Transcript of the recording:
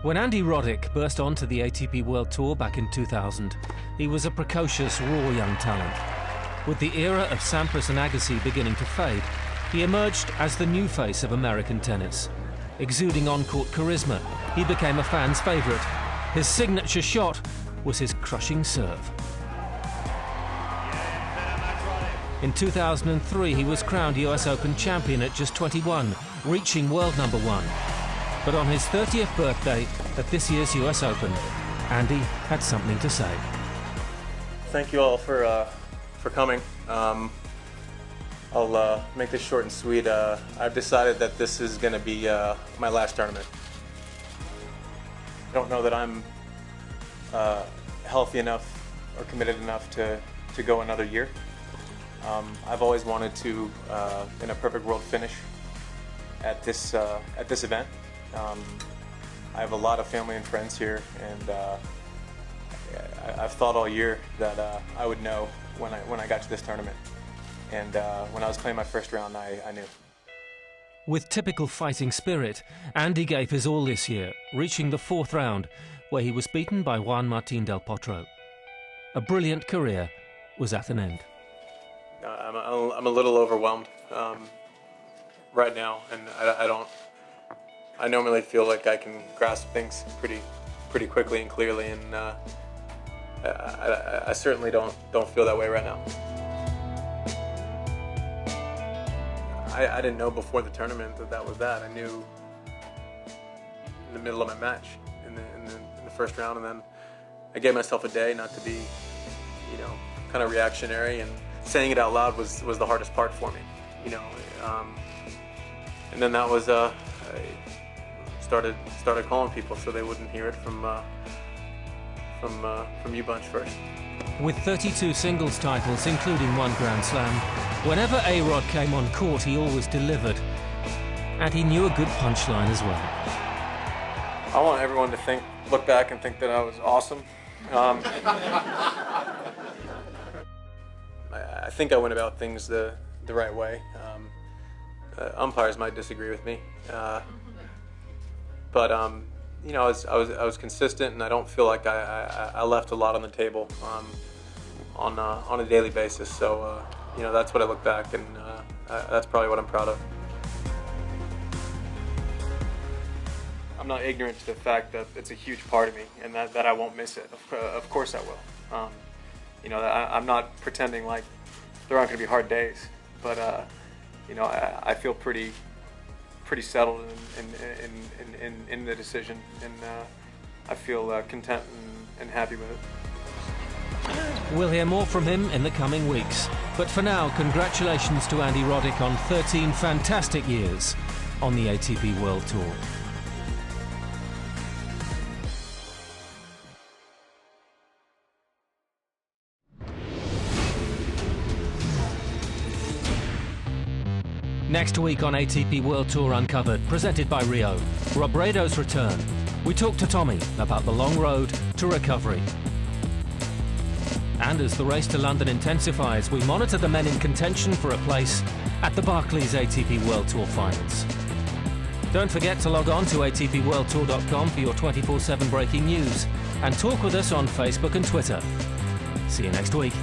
When Andy Roddick burst onto the ATP World Tour back in 2000, he was a precocious, raw young talent. With the era of Sampras and Agassi beginning to fade, he emerged as the new face of American tennis. Exuding on-court charisma, he became a fan's favourite. His signature shot was his crushing serve. In 2003, he was crowned US Open champion at just 21, reaching world #1. But on his 30th birthday at this year's US Open, Andy had something to say. Thank you all for coming. I'll make this short and sweet. I've decided that this is going to be my last tournament. I don't know that I'm healthy enough or committed enough to go another year. I've always wanted to, in a perfect world finish at this event. I have a lot of family and friends here, and I've thought all year that I would know when I got to this tournament. And when I was playing my first round, I knew. With typical fighting spirit, Andy gave his all this year, reaching the 4th round, where he was beaten by Juan Martín del Potro. A brilliant career was at an end. I'm a little overwhelmed right now, and I normally feel like I can grasp things pretty quickly and clearly, and I certainly don't feel that way right now. I didn't know before the tournament that was that. I knew in the middle of my match in the first round, and then I gave myself a day not to be, kind of reactionary, and saying it out loud was the hardest part for me, and then that was I started calling people so they wouldn't hear it from you bunch first. With 32 singles titles, including 1 Grand Slam, whenever A-Rod came on court, he always delivered. And he knew a good punchline as well. I want everyone to look back and think that I was awesome. I think I went about things the right way. Umpires might disagree with me, but I was consistent, and I don't feel like I left a lot on the table on a daily basis. So that's what I look back, and that's probably what I'm proud of. I'm not ignorant to the fact that it's a huge part of me, and that I won't miss it. Of course I will. I'm not pretending like there aren't going to be hard days, but I feel pretty settled in the decision, and I feel content and happy with it. We'll hear more from him in the coming weeks, but for now, congratulations to Andy Roddick on 13 fantastic years on the ATP World Tour. Next week on ATP World Tour Uncovered, presented by Rio, Robredo's return. We talk to Tommy about the long road to recovery. And as the race to London intensifies, we monitor the men in contention for a place at the Barclays ATP World Tour Finals. Don't forget to log on to atpworldtour.com for your 24/7 breaking news, and talk with us on Facebook and Twitter. See you next week.